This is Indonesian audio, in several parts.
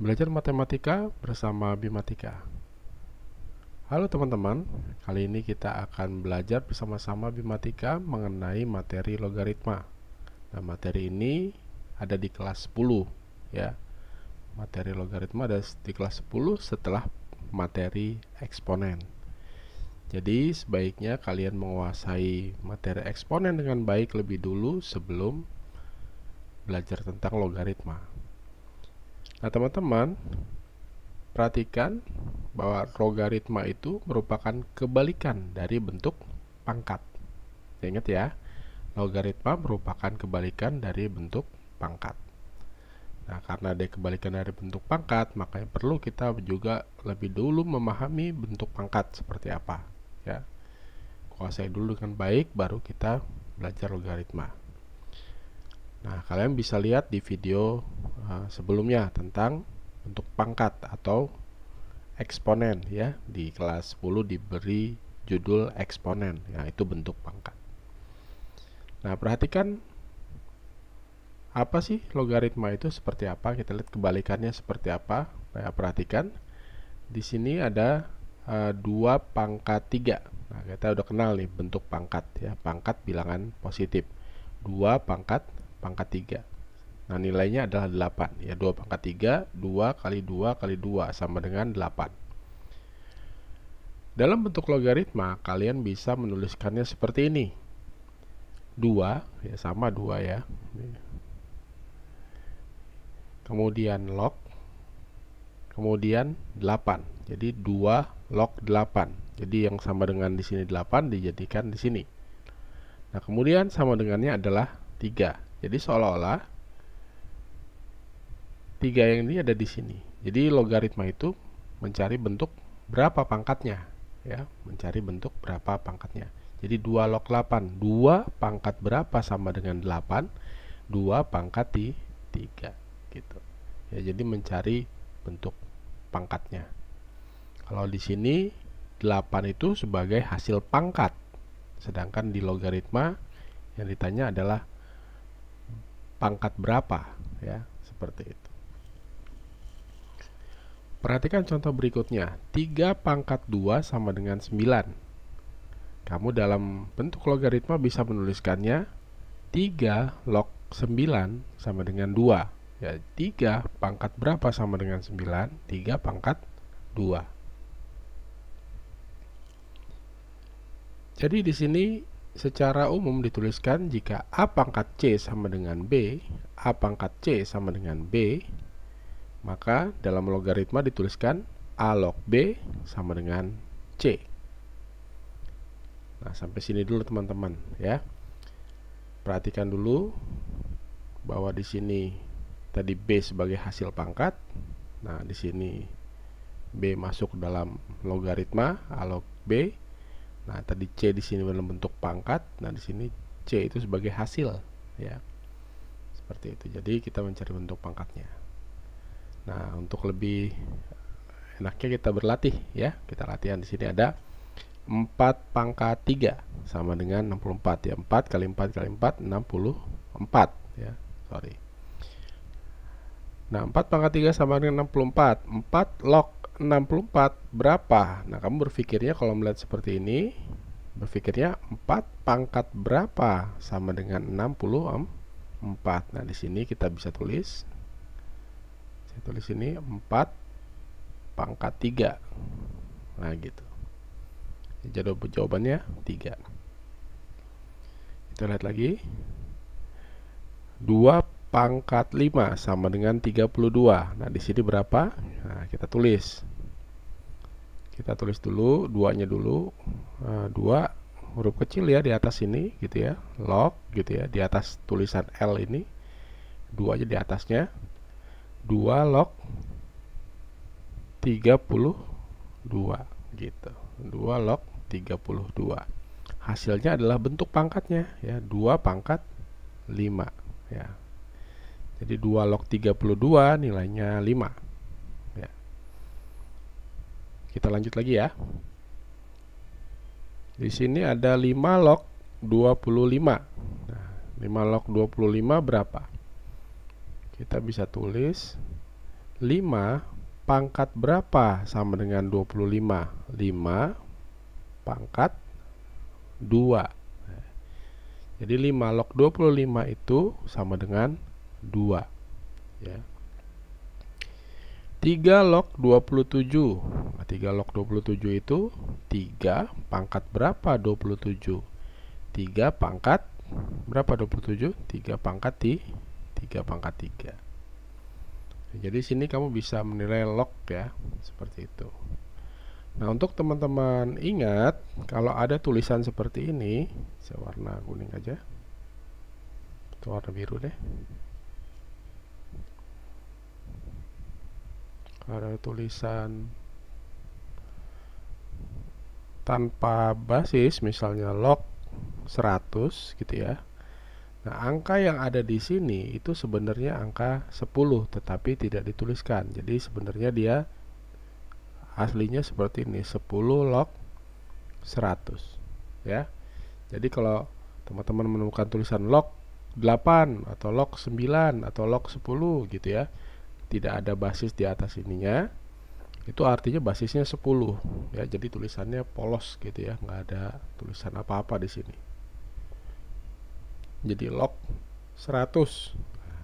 Belajar matematika bersama Bimatika. Halo teman-teman, kali ini kita akan belajar bersama-sama Bimatika mengenai materi logaritma. Nah, materi ini ada di kelas 10 ya. Materi logaritma ada di kelas 10 setelah materi eksponen. Jadi sebaiknya kalian menguasai materi eksponen dengan baik lebih dulu sebelum belajar tentang logaritma. Nah teman-teman, perhatikan bahwa logaritma itu merupakan kebalikan dari bentuk pangkat. Ingat ya, logaritma merupakan kebalikan dari bentuk pangkat. Nah, karena ada kebalikan dari bentuk pangkat, makanya perlu kita juga lebih dulu memahami bentuk pangkat seperti apa. Ya, kuasai dulu dengan baik, baru kita belajar logaritma. Nah, kalian bisa lihat di video sebelumnya tentang bentuk pangkat atau eksponen ya. Di kelas 10 diberi judul eksponen. Ya, itu bentuk pangkat. Nah, perhatikan apa sih logaritma itu seperti apa? Kita lihat kebalikannya seperti apa. Nah, perhatikan di sini ada 2 pangkat 3. Nah, kita udah kenal nih bentuk pangkat ya, pangkat bilangan positif. 2 pangkat 3. Nah, nilainya adalah 8 ya. 2 pangkat 3, 2 kali 2 kali 2 sama dengan 8. Dalam bentuk logaritma kalian bisa menuliskannya seperti ini. 2 ya, sama 2 ya. Kemudian log, kemudian 8. Jadi 2 log 8. Jadi yang sama dengan di sini 8 dijadikan di sini. Nah, kemudian sama dengannya adalah 3. Jadi seolah-olah 3 yang ini ada di sini. Jadi logaritma itu mencari bentuk berapa pangkatnya ya, mencari bentuk berapa pangkatnya. Jadi 2 log 8, 2 pangkat berapa sama dengan 8? 2 pangkat 3 gitu. Ya, jadi mencari bentuk pangkatnya. Kalau di sini 8 itu sebagai hasil pangkat. Sedangkan di logaritma yang ditanya adalah pangkat berapa ya, seperti itu. Perhatikan contoh berikutnya. 3 pangkat 2 sama dengan 9. Kamu dalam bentuk logaritma bisa menuliskannya 3 log 9 sama dengan 2. Ya, 3 pangkat berapa sama dengan 9? 3 pangkat 2. Jadi di sini secara umum dituliskan jika A pangkat C sama dengan B, A pangkat C sama dengan B, maka dalam logaritma dituliskan A log B sama dengan C. Nah, sampai sini dulu teman-teman ya. Perhatikan dulu bahwa di sini tadi B sebagai hasil pangkat. Nah, di sini B masuk dalam logaritma A log B. Nah, tadi C di sini dalam bentuk pangkat. Nah, di sini C itu sebagai hasil ya. Seperti itu. Jadi kita mencari bentuk pangkatnya. Nah, untuk lebih enaknya kita berlatih ya. Kita latihan di sini ada 4 pangkat 3 sama dengan 64 ya. 4 kali 4 kali 4 64 ya. Sorry. Nah, 4 pangkat 3 sama dengan 64. 4 log 64 berapa? Nah, kamu berpikirnya kalau melihat seperti ini, berpikirnya 4 pangkat berapa sama dengan 64. Nah, di sini kita bisa tulis. Saya tulis ini 4 pangkat 3. Nah, gitu. Jadi jawabannya 3. Kita lihat lagi. 2 pangkat 5 sama dengan 32. Nah, di sini berapa? Nah, kita tulis. Kita tulis dulu 2-nya dulu. 2 huruf kecil ya di atas ini gitu ya. Log gitu ya, di atas tulisan L ini. 2 aja di atasnya. 2 log 32 gitu. 2 log 32. Hasilnya adalah bentuk pangkatnya ya, 2 pangkat 5 ya. Jadi 2 log 32 nilainya 5 ya. Kita lanjut lagi ya. Di sini ada 5 log 25. Nah, 5 log 25 berapa? Kita bisa tulis 5 pangkat berapa sama dengan 25? 5 pangkat 2. Jadi 5 log 25 itu sama dengan 2, ya. 3 log 27. Nah, 3 log 27 itu 3 pangkat berapa 27? 3 pangkat berapa 27? 3 pangkat 3. Jadi sini kamu bisa menilai log ya, seperti itu. Nah, untuk teman-teman ingat, kalau ada tulisan seperti ini, saya warna kuning aja, atau warna biru deh. Kalau ada tulisan tanpa basis, misalnya log 100 gitu ya. Nah, angka yang ada di sini itu sebenarnya angka 10, tetapi tidak dituliskan. Jadi sebenarnya dia aslinya seperti ini, 10 log 100, ya. Jadi kalau teman-teman menemukan tulisan log 8 atau log 9 atau log 10 gitu ya, tidak ada basis di atas ininya, itu artinya basisnya 10 ya. Jadi tulisannya polos gitu ya, nggak ada tulisan apa-apa di sini. Jadi log 100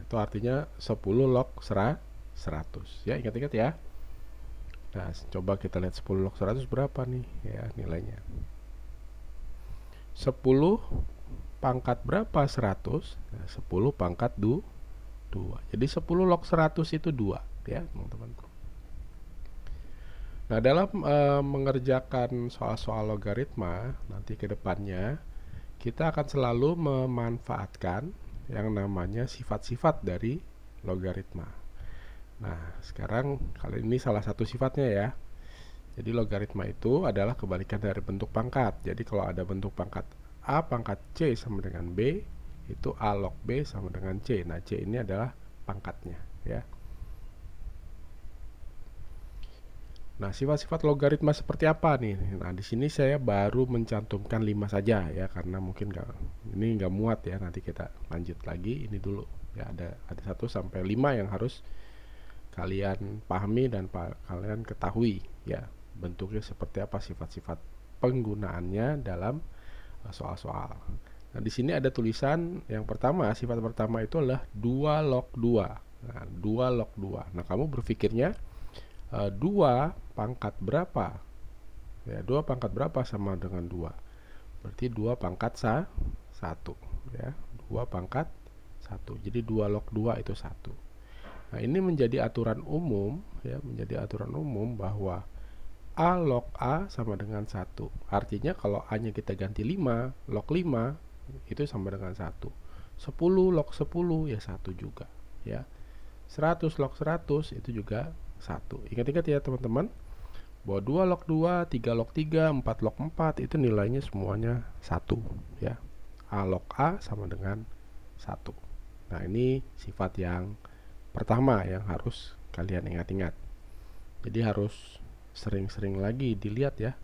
itu artinya 10 log 100 ya, ingat-ingat ya. Nah, coba kita lihat 10 log 100 berapa nih ya nilainya. 10 pangkat berapa 100? Nah, 10 pangkat 2. Jadi 10 log 100 itu 2 ya, teman-teman. Nah, dalam mengerjakan soal-soal logaritma nanti ke depannya, kita akan selalu memanfaatkan yang namanya sifat-sifat dari logaritma. Nah, sekarang kali ini salah satu sifatnya ya. Jadi logaritma itu adalah kebalikan dari bentuk pangkat. Jadi kalau ada bentuk pangkat A pangkat C sama dengan B, itu A log B sama dengan C. Nah, C ini adalah pangkatnya ya. Nah, sifat-sifat logaritma seperti apa nih? Nah, di sini saya baru mencantumkan 5 saja ya, karena mungkin ini nggak muat ya. Nanti kita lanjut lagi ini dulu ya. Ada 1 sampai 5 yang harus kalian pahami dan kalian ketahui ya, bentuknya seperti apa, sifat-sifat penggunaannya dalam soal-soal. Nah, di sini ada tulisan yang pertama, sifat pertama itu adalah 2 log 2. Nah, 2 log 2. Nah, kamu berpikirnya 2 pangkat berapa? Ya, 2 pangkat berapa sama dengan 2? Berarti 2 pangkat 1 ya. 2 pangkat 1. Jadi 2 log 2 itu 1. Nah, ini menjadi aturan umum ya, menjadi aturan umum bahwa A log A sama dengan 1. Artinya kalau A-nya kita ganti 5, log 5 itu sama dengan 1. 10 log 10 ya 1 juga ya. 100 log 100 itu juga 1. Ingat-ingat ya teman-teman, bahwa 2 log 2, 3 log 3, 4 log 4 itu nilainya semuanya 1 ya. A log A sama dengan 1. Nah, ini sifat yang pertama yang harus kalian ingat-ingat. Jadi harus sering-sering lagi dilihat ya,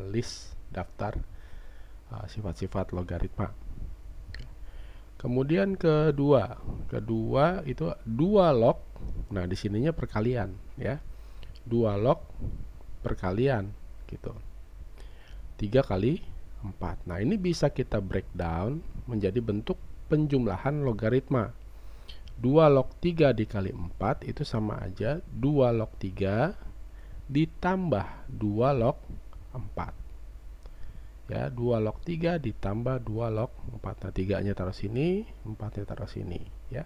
list daftar sifat-sifat logaritma. Kemudian kedua itu 2 log. Nah, di sininya perkalian ya. 2 log perkalian gitu. 3 kali 4. Nah, ini bisa kita breakdown menjadi bentuk penjumlahan logaritma. 2 log 3 dikali 4 itu sama aja 2 log 3 ditambah 2 log 4. Ya, 2 log 3 ditambah 2 log 4. Nah, 3-nya taruh sini, 4-nya taruh sini ya.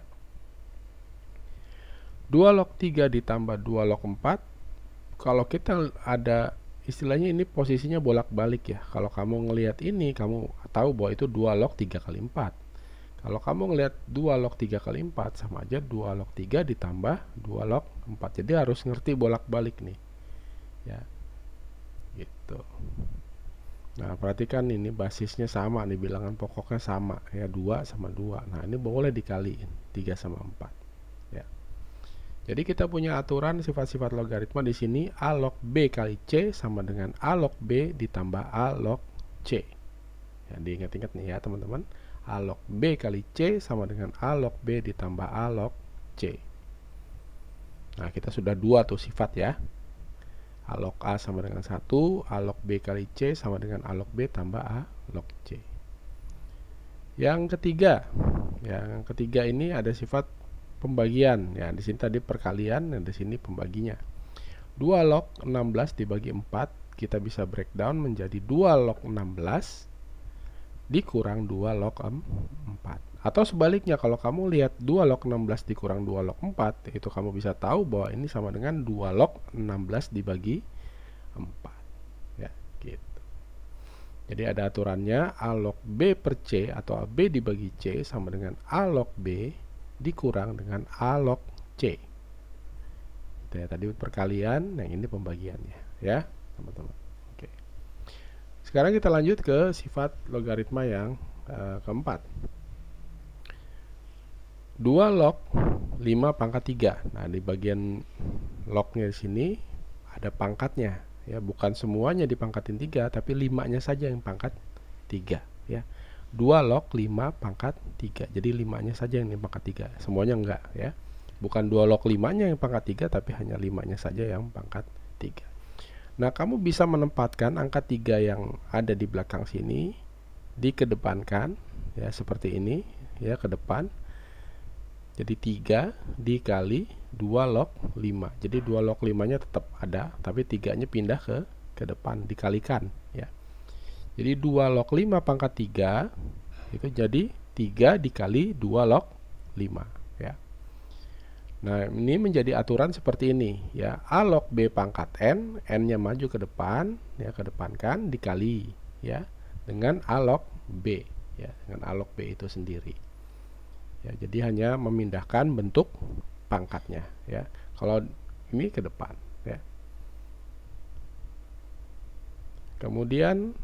2 log 3 ditambah 2 log 4. Kalau kita ada istilahnya ini posisinya bolak-balik ya. Kalau kamu ngelihat ini, kamu tahu bahwa itu 2 log 3 kali 4. Kalau kamu ngelihat 2 log 3 kali 4 sama aja 2 log 3 ditambah 2 log 4. Jadi harus ngerti bolak-balik nih ya, gitu. Nah, perhatikan ini basisnya sama nih, bilangan pokoknya sama ya, 2 sama 2. Nah, ini boleh dikaliin 3 sama 4 ya. Jadi kita punya aturan sifat-sifat logaritma di sini. A log B kali C sama dengan A log B ditambah A log C ya, diingat-ingat nih ya teman-teman. A log B kali C sama dengan A log B ditambah A log C. Nah, kita sudah 2 tuh sifat ya. A log A sama dengan 1, A log B kali C sama dengan A log B tambah A log C. Yang ketiga ini ada sifat pembagian. Ya, di sini tadi perkalian, dan di sini pembaginya. 2 log 16 dibagi 4, kita bisa breakdown menjadi 2 log 16 dikurang 2 log 4. Atau sebaliknya, kalau kamu lihat 2 log 16 dikurang 2 log 4, itu kamu bisa tahu bahwa ini sama dengan 2 log 16 dibagi 4. Ya, gitu. Jadi ada aturannya, A log B per C atau AB dibagi C sama dengan A log B dikurang dengan A log C. Itu ya, tadi perkalian, yang ini pembagiannya ya, teman-teman. Oke. Sekarang kita lanjut ke sifat logaritma yang keempat. 2 log 5 pangkat 3. Nah, di bagian lognya di sini ada pangkatnya ya, bukan semuanya dipangkatin 3, tapi 5-nya saja yang pangkat 3 ya. 2 log 5 pangkat 3. Jadi 5-nya saja yang pangkat 3, semuanya enggak ya. Bukan 2 log 5-nya yang pangkat 3, tapi hanya 5-nya saja yang pangkat 3. Nah, kamu bisa menempatkan angka 3 yang ada di belakang sini dikedepankan ya, seperti ini ya, ke depan. Jadi 3 dikali 2 log 5. Jadi 2 log 5-nya tetap ada, tapi 3-nya pindah ke depan, dikalikan ya. Jadi 2 log 5 pangkat 3 itu jadi 3 dikali 2 log 5 ya. Nah, ini menjadi aturan seperti ini ya. A log B pangkat N, N-nya maju ke depan ya, kedepankan, dikali ya dengan A log B ya, dengan A log B itu sendiri. Ya, jadi hanya memindahkan bentuk pangkatnya ya. Kalau ini ke depan ya. Kemudian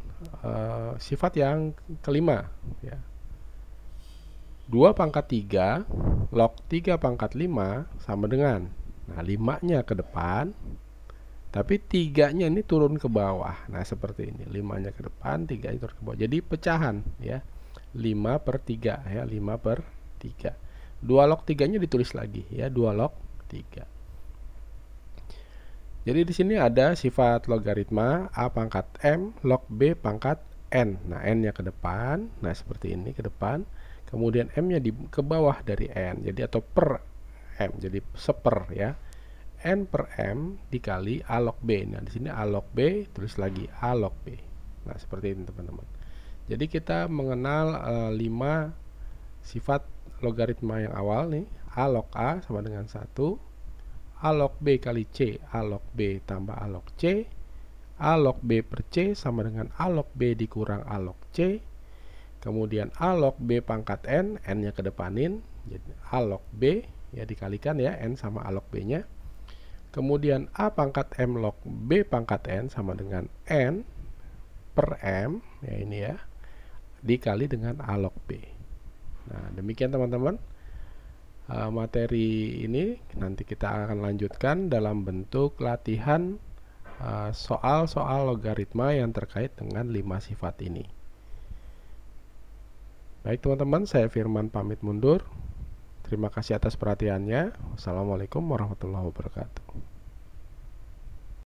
sifat yang kelima ya. 2 pangkat 3 log 3 pangkat 5 sama dengan, nah, 5-nya ke depan, tapi 3-nya ini turun ke bawah. Nah, seperti ini, 5-nya ke depan, 3-nya turun ke bawah. Jadi pecahan ya, 5 per 3 ya, 5 per 3. 2 log 3-nya ditulis lagi ya, 2 log 3. Jadi di sini ada sifat logaritma A pangkat M log B pangkat N. Nah, N-nya ke depan, nah seperti ini ke depan. Kemudian M-nya ke bawah dari N, jadi atau per M, jadi seper ya. N per M dikali A log B. Nah, di sini A log B, tulis lagi A log B. Nah, seperti ini teman-teman. Jadi kita mengenal 5 sifat logaritma yang awal nih. A log A sama dengan 1, A log B kali C, A log B tambah A log C, A log B per C sama dengan A log B dikurang A log C. Kemudian A log B pangkat N, N-nya kedepanin, jadi A log B ya, dikalikan ya, N sama A log B-nya. Kemudian A pangkat M log B pangkat N sama dengan N per M ya, ini ya, dikali dengan A log B. Nah, demikian teman-teman, materi ini nanti kita akan lanjutkan dalam bentuk latihan soal-soal logaritma yang terkait dengan 5 sifat ini. Baik teman-teman, saya Firman pamit mundur. Terima kasih atas perhatiannya. Wassalamualaikum warahmatullahi wabarakatuh.